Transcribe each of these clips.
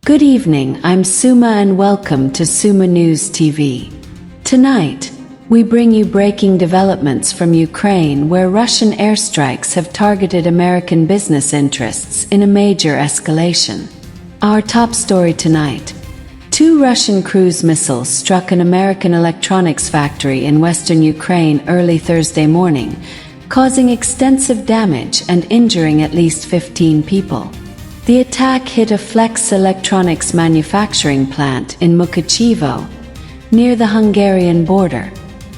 Good evening, I'm Summa and welcome to SUMMA News TV. Tonight, we bring you breaking developments from Ukraine where Russian airstrikes have targeted American business interests in a major escalation. Our top story tonight: 2 Russian cruise missiles struck an American electronics factory in western Ukraine early Thursday morning, causing extensive damage and injuring at least 15 people. The attack hit a Flex electronics manufacturing plant in Mukachevo, near the Hungarian border.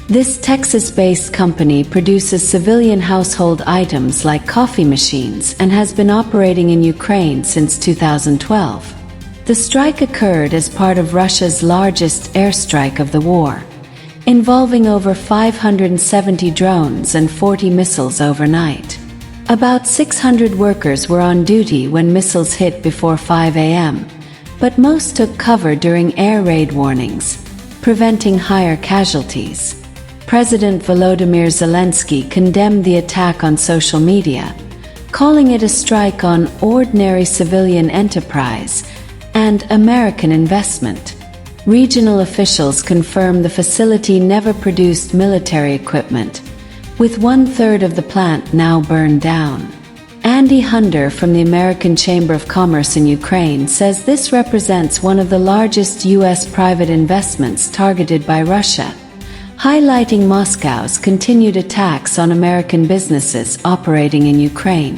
This Texas-based company produces civilian household items like coffee machines and has been operating in Ukraine since 2012. The strike occurred as part of Russia's largest airstrike of the war, involving over 570 drones and 40 missiles overnight. About 600 workers were on duty when missiles hit before 5 a.m., but most took cover during air raid warnings, preventing higher casualties. President Volodymyr Zelensky condemned the attack on social media, calling it a strike on ordinary civilian enterprise and American investment. Regional officials confirmed the facility never produced military equipment, with 1/3 of the plant now burned down. Andy Hunter from the American Chamber of Commerce in Ukraine says this represents one of the largest U.S. private investments targeted by Russia, highlighting Moscow's continued attacks on American businesses operating in Ukraine.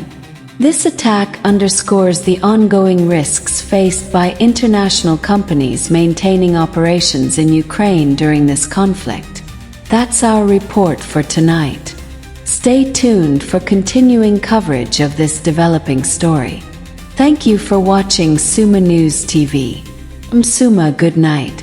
This attack underscores the ongoing risks faced by international companies maintaining operations in Ukraine during this conflict. That's our report for tonight. Stay tuned for continuing coverage of this developing story. Thank you for watching SUMMA News TV. I'm Summa, good night.